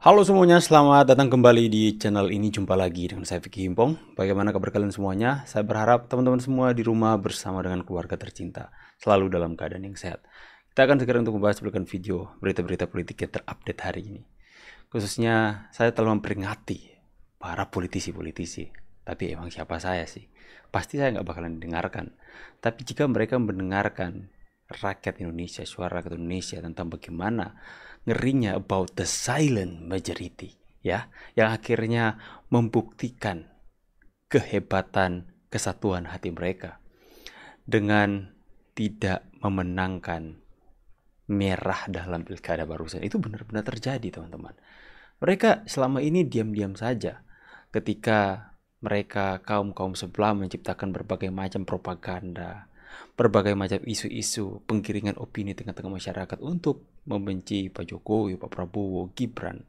Halo semuanya, selamat datang kembali di channel ini. Jumpa lagi dengan saya Vicky Himpong. Bagaimana kabar kalian semuanya? Saya berharap teman-teman semua di rumah bersama dengan keluarga tercinta selalu dalam keadaan yang sehat. Kita akan segera untuk membahas berikan video berita-berita politik yang terupdate hari ini. Khususnya saya telah memperingati para politisi-politisi. Tapi emang siapa saya sih? Pasti saya nggak bakalan didengarkan. Tapi jika mereka mendengarkan rakyat Indonesia, suara rakyat Indonesia tentang bagaimana ngerinya about the silent majority, ya, yang akhirnya membuktikan kehebatan kesatuan hati mereka dengan tidak memenangkan merah dalam pilkada barusan. Itu benar-benar terjadi, teman-teman. Mereka selama ini diam-diam saja ketika mereka kaum-kaum sebelah menciptakan berbagai macam propaganda, berbagai macam isu-isu penggiringan opini tengah-tengah masyarakat untuk membenci Pak Jokowi, Pak Prabowo, Gibran.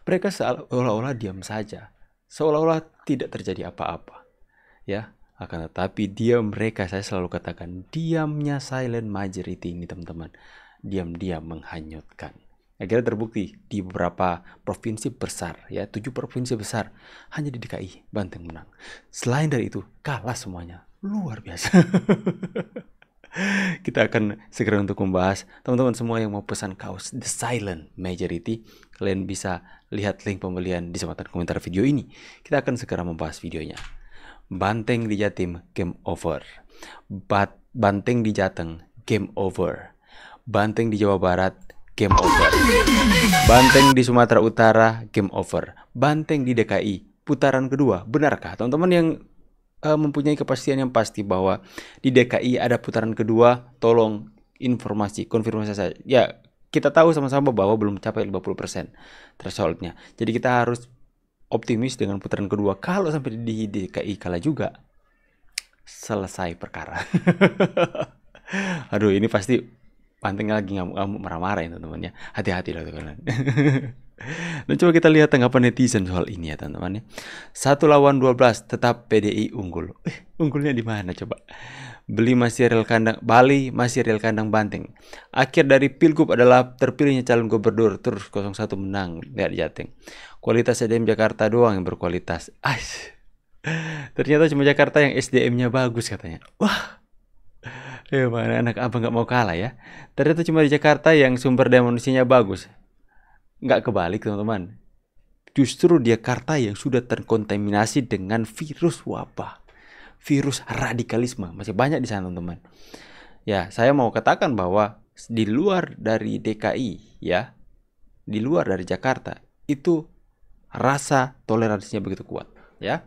Mereka seolah-olah diam saja, seolah-olah tidak terjadi apa-apa, ya. Akan tetapi diam mereka, saya selalu katakan, diamnya silent majority ini, teman-teman, diam-diam menghanyutkan. Akhirnya terbukti di beberapa provinsi besar, ya, 7 provinsi besar, hanya di DKI Banteng menang. Selain dari itu, kalah semuanya. Luar biasa. Kita akan segera untuk membahas. Teman-teman semua yang mau pesan kaos The Silent Majority, kalian bisa lihat link pembelian di sebelah komentar video ini. Kita akan segera membahas videonya. Banteng di Jatim, game over. Banteng di Jateng, game over. Banteng di Jawa Barat, game over. Banteng di Sumatera Utara, game over. Banteng di DKI, putaran kedua. Benarkah teman-teman yang mempunyai kepastian yang pasti bahwa di DKI ada putaran kedua? Tolong konfirmasi saya. Ya, kita tahu sama-sama bahwa belum capai 50% thresholdnya. Jadi kita harus optimis dengan putaran kedua. Kalau sampai di DKI kalah juga, selesai perkara. Aduh, ini pasti Banteng lagi ngamuk-ngamuk marah-marah ya teman-teman ya. Hati-hati lah teman-teman. Dan coba kita lihat tanggapan netizen soal ini ya teman-teman ya. 1 lawan 12 tetap PDI unggul. Unggulnya di mana coba? Bali masih rel kandang Banteng. Akhir dari Pilgub adalah terpilihnya calon gubernur, terus 01 menang. Lihat di Jateng. Kualitas SDM Jakarta doang yang berkualitas. Ternyata cuma Jakarta yang SDM-nya bagus katanya. Wah, mana anak abang nggak mau kalah ya. Ternyata cuma di Jakarta yang sumber daya manusianya bagus. Nggak kebalik teman-teman. Justru di Jakarta yang sudah terkontaminasi dengan virus wabah, virus radikalisme, masih banyak di sana teman-teman. Ya, saya mau katakan bahwa di luar dari DKI, ya, di luar dari Jakarta, itu rasa toleransinya begitu kuat, ya,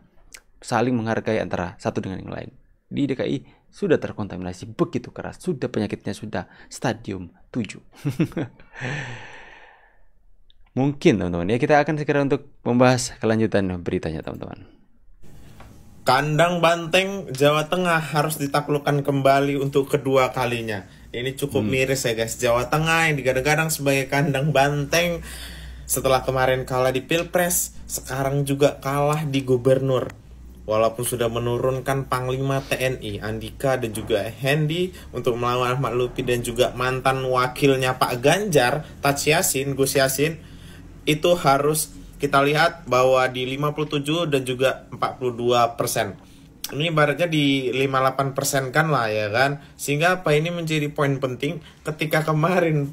saling menghargai antara satu dengan yang lain. Di DKI sudah terkontaminasi begitu keras, sudah penyakitnya sudah stadium 7. Mungkin teman-teman ya, kita akan segera untuk membahas kelanjutan beritanya teman-teman. Kandang Banteng Jawa Tengah harus ditaklukkan kembali untuk kedua kalinya. Ini cukup miris ya guys. Jawa Tengah yang digadang-gadang sebagai kandang banteng setelah kemarin kalah di Pilpres, sekarang juga kalah di gubernur. Walaupun sudah menurunkan Panglima TNI Andika dan juga Hendy untuk melawan Ahmad Lutfi dan juga mantan wakilnya Pak Ganjar, Gus Yassin, itu harus kita lihat bahwa di 57 dan juga 42%. Ini ibaratnya di 58% kan lah ya kan. Sehingga apa, ini menjadi poin penting ketika kemarin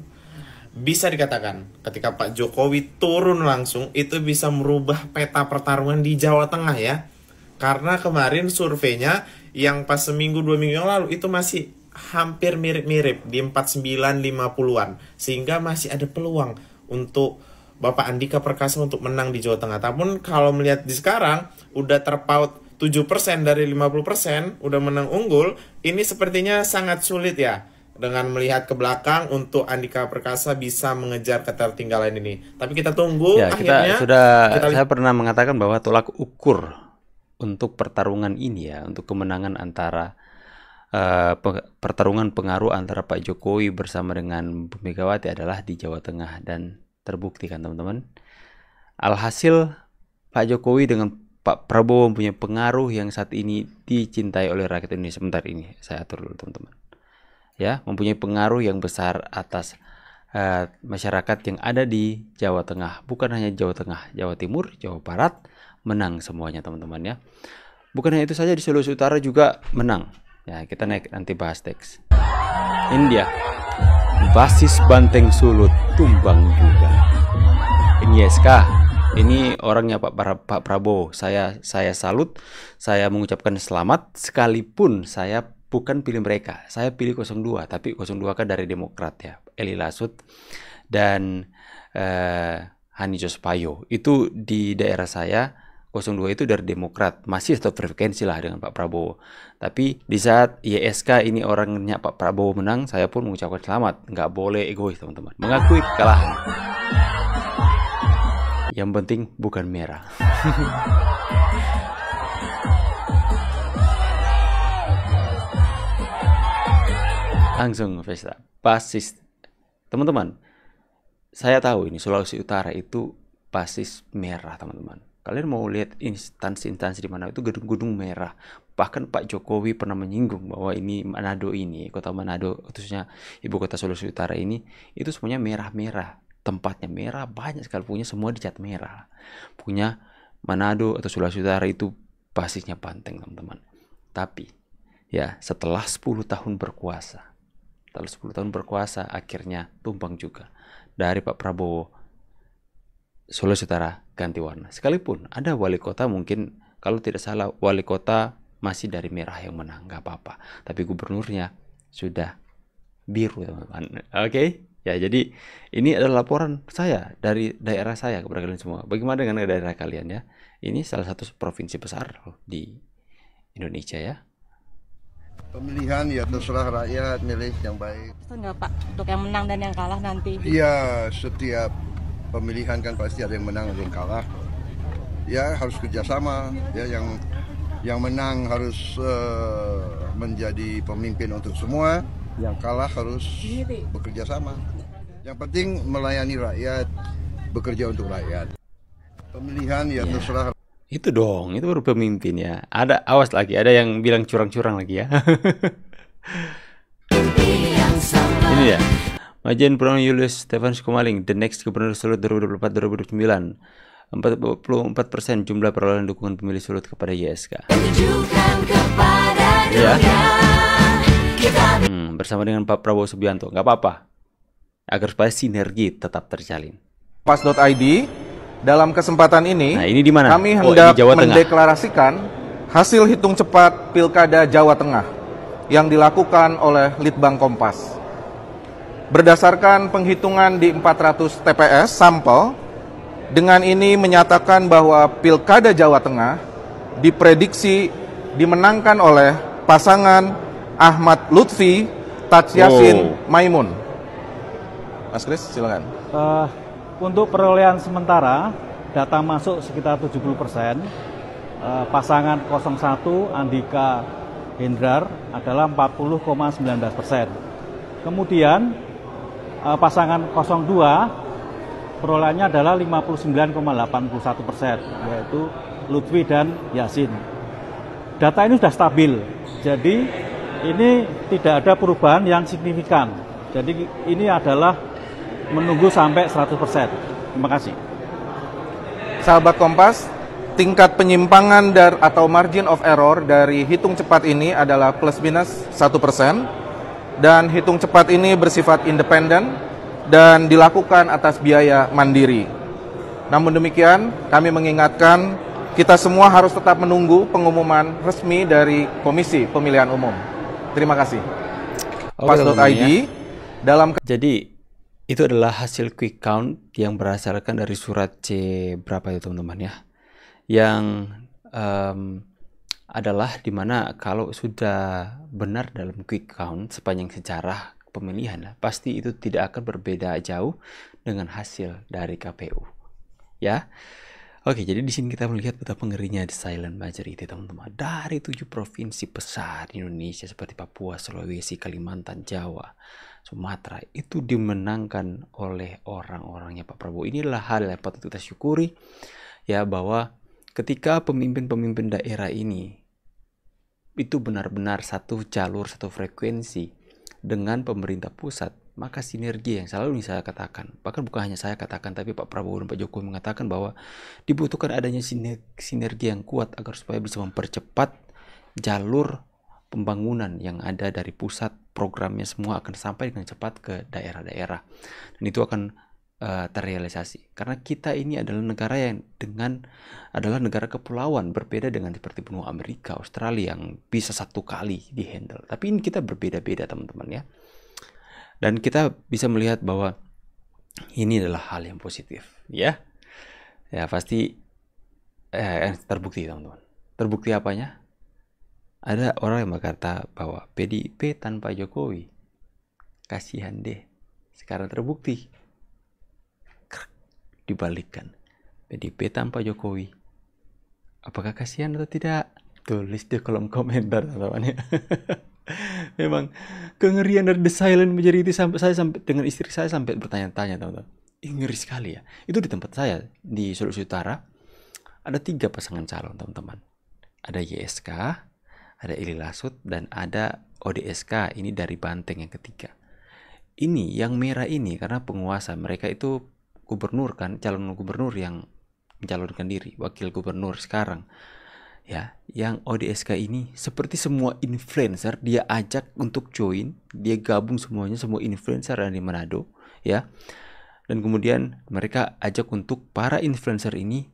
bisa dikatakan ketika Pak Jokowi turun langsung itu bisa merubah peta pertarungan di Jawa Tengah ya. Karena kemarin surveinya yang pas seminggu 2 minggu yang lalu itu masih hampir mirip-mirip di 49-50-an. Sehingga masih ada peluang untuk Bapak Andika Perkasa untuk menang di Jawa Tengah. Namun kalau melihat di sekarang udah terpaut 7% dari 50%, udah menang unggul, ini sepertinya sangat sulit ya dengan melihat ke belakang untuk Andika Perkasa bisa mengejar ketertinggalan ini. Tapi kita tunggu ya, akhirnya. Saya pernah mengatakan bahwa tolak ukur untuk pertarungan ini ya, untuk kemenangan antara pertarungan pengaruh antara Pak Jokowi bersama dengan Bu Megawati adalah di Jawa Tengah, dan terbukti kan teman-teman. Alhasil Pak Jokowi dengan Pak Prabowo mempunyai pengaruh yang saat ini dicintai oleh rakyat Indonesia. Sebentar, ini saya atur dulu teman-teman. Ya, mempunyai pengaruh yang besar atas masyarakat yang ada di Jawa Tengah. Bukan hanya Jawa Tengah, Jawa Timur, Jawa Barat menang semuanya teman-teman ya. Bukan hanya itu saja, di Sulawesi Utara juga menang. Ya, kita nanti bahas teks. Ini dia. Basis Banteng Sulut tumbang juga. Ini SK. Ini orangnya Pak Prabowo. Saya salut. Saya mengucapkan selamat sekalipun saya bukan pilih mereka. Saya pilih 02, tapi 02 kan dari Demokrat ya. Eli Lasut dan Hani Jospayo. Itu di daerah saya. 02 itu dari Demokrat, masih satu frekuensi lah dengan Pak Prabowo. Tapi di saat YSK ini orangnya Pak Prabowo menang, saya pun mengucapkan selamat. Nggak boleh egois teman-teman, mengakui kekalahan. Yang penting bukan merah. Langsung pesta basis. Teman-teman, saya tahu ini Sulawesi Utara itu basis merah teman-teman. Kalian mau lihat instansi-instansi di mana itu gedung-gedung merah. Bahkan Pak Jokowi pernah menyinggung bahwa ini Manado ini, kota Manado, khususnya ibu kota Sulawesi Utara ini, itu semuanya merah-merah. Tempatnya merah, banyak sekali punya, semua dicat merah. Punya Manado atau Sulawesi Utara itu basisnya Banteng teman-teman. Tapi ya setelah 10 tahun berkuasa, akhirnya tumbang juga dari Pak Prabowo. Sulawesi Utara ganti warna. Sekalipun ada wali kota, mungkin kalau tidak salah wali kota masih dari merah yang menang, nggak apa-apa. Tapi gubernurnya sudah biru teman-teman. Oke? Ya, jadi ini adalah laporan saya dari daerah saya kepada kalian semua. Bagaimana dengan daerah kalian ya? Ini salah satu provinsi besar di Indonesia ya. Pemilihan ya terserah rakyat milih yang baik. Enggak Pak, untuk yang menang dan yang kalah nanti. Iya, setiap pemilihan kan pasti ada yang menang, ada yang kalah. Ya harus kerjasama. Ya yang menang harus menjadi pemimpin untuk semua. Yang kalah harus bekerja sama. Yang penting melayani rakyat, bekerja untuk rakyat. Pemilihan ya terserah. Itu dong, itu baru pemimpin ya. Ada, awas lagi, ada yang bilang curang-curang lagi ya. Ini ya. Majen Purnama Julius Stefanus Komaling, the next Gubernur Sulut 2024-2029. 44% jumlah perolehan dukungan pemilih Sulut kepada YSK. Ya. Bersama dengan Pak Prabowo Subianto, nggak apa-apa. Agar supaya sinergi tetap terjalin. Pas.id, dalam kesempatan ini, nah, ini di mana? Kami hendak mendeklarasikan hasil hitung cepat Pilkada Jawa Tengah yang dilakukan oleh Litbang Kompas. Berdasarkan penghitungan di 400 TPS sampel, dengan ini menyatakan bahwa Pilkada Jawa Tengah diprediksi dimenangkan oleh pasangan Ahmad Lutfi Taj Yassin Maimun. Mas Kris, silakan. Untuk perolehan sementara, data masuk sekitar 70%. Pasangan 01 Andika Hendrar adalah 40,19%. Kemudian pasangan 02 perolehannya adalah 59,81%, yaitu Lutfi dan Yasin. Data ini sudah stabil, jadi ini tidak ada perubahan yang signifikan. Jadi ini adalah menunggu sampai 100%. Terima kasih. Sahabat Kompas, tingkat penyimpangan atau margin of error dari hitung cepat ini adalah plus minus 1%, dan hitung cepat ini bersifat independen dan dilakukan atas biaya mandiri. Namun demikian, kami mengingatkan kita semua harus tetap menunggu pengumuman resmi dari Komisi Pemilihan Umum. Terima kasih. Pas.id dalam. Jadi itu adalah hasil quick count yang berdasarkan dari surat C berapa itu teman-teman ya, yang adalah dimana kalau sudah benar dalam quick count sepanjang sejarah pemilihan, pasti itu tidak akan berbeda jauh dengan hasil dari KPU ya. Oke, jadi di sini kita melihat betapa ngerinya di silent majority teman-teman. Dari 7 provinsi besar di Indonesia seperti Papua, Sulawesi, Kalimantan, Jawa, Sumatera, itu dimenangkan oleh orang-orangnya Pak Prabowo. Inilah hal yang patut kita syukuri ya, bahwa ketika pemimpin-pemimpin daerah ini itu benar-benar satu jalur, satu frekuensi dengan pemerintah pusat, maka sinergi yang selalu saya katakan, bahkan bukan hanya saya katakan, tapi Pak Prabowo dan Pak Jokowi mengatakan bahwa dibutuhkan adanya sinergi yang kuat agar supaya bisa mempercepat jalur pembangunan yang ada dari pusat. Programnya semua akan sampai dengan cepat ke daerah-daerah, dan itu akan terrealisasi. Karena kita ini adalah negara yang adalah negara kepulauan, berbeda dengan seperti benua Amerika, Australia yang bisa satu kali dihandle. Tapi ini kita berbeda-beda teman-teman ya. Dan kita bisa melihat bahwa ini adalah hal yang positif ya. Ya pasti terbukti teman-teman. Terbukti apanya? Ada orang yang berkata bahwa PDIP tanpa Jokowi, kasihan deh. Sekarang terbukti. Dibalikkan, PDIP tanpa Jokowi, apakah kasihan atau tidak? Tulis di kolom komentar teman-teman ya. Memang kengerian dari the silent majority, sampai dengan istri saya sampai bertanya-tanya teman-teman. Ngeri sekali ya. Itu di tempat saya di Sulawesi Utara ada 3 pasangan calon teman-teman. Ada YSK, ada Ili Lasut, dan ada ODSK. Ini dari Banteng yang ketiga. Ini yang merah ini karena penguasa mereka itu gubernur kan, calon gubernur yang mencalonkan diri, wakil gubernur sekarang ya. Yang ODSK ini seperti semua influencer dia ajak untuk join, dia gabung semuanya, semua influencer yang di Manado ya, dan kemudian mereka ajak untuk para influencer ini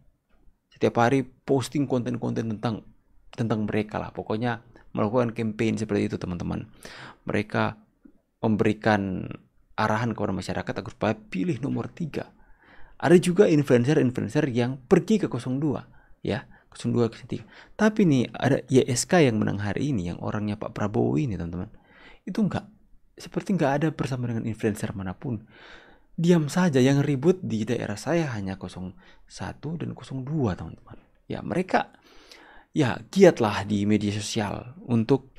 setiap hari posting konten-konten tentang mereka lah, pokoknya melakukan campaign seperti itu teman-teman. Mereka memberikan arahan kepada masyarakat agar supaya pilih nomor 3. Ada juga influencer-influencer yang pergi ke 02 ya, 02 ke 3. Tapi nih ada YSK yang menang hari ini, yang orangnya Pak Prabowo ini teman-teman. Itu seperti nggak ada bersama dengan influencer manapun. Diam saja, yang ribut di daerah saya hanya 01 dan 02 teman-teman. Ya mereka ya giatlah di media sosial untuk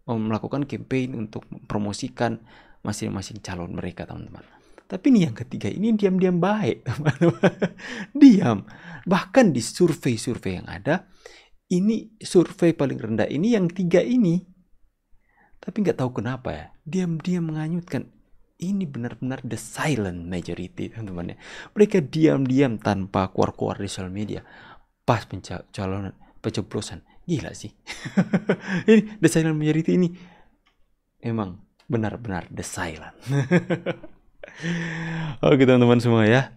melakukan campaign, untuk mempromosikan masing-masing calon mereka teman-teman. Tapi ini yang ketiga ini diam-diam baik teman-teman. Diam. Bahkan di survei-survei yang ada, ini survei paling rendah ini yang 3 ini. Tapi nggak tahu kenapa ya, diam-diam menganyutkan. Ini benar-benar the silent majority teman-teman ya. Mereka diam-diam tanpa keluar-keluar di sosial media. Pas pencoblosan. Gila sih. Ini the silent majority ini emang benar-benar the silent. Oke teman-teman semua ya.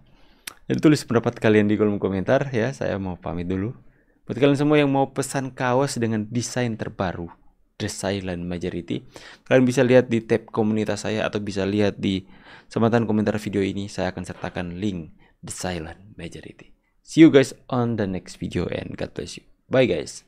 Jadi tulis pendapat kalian di kolom komentar ya. Saya mau pamit dulu. Buat kalian semua yang mau pesan kaos dengan desain terbaru The Silent Majority, kalian bisa lihat di tab komunitas saya atau bisa lihat di sematatan komentar video ini. Saya akan sertakan link The Silent Majority. See you guys on the next video and God bless you. Bye guys.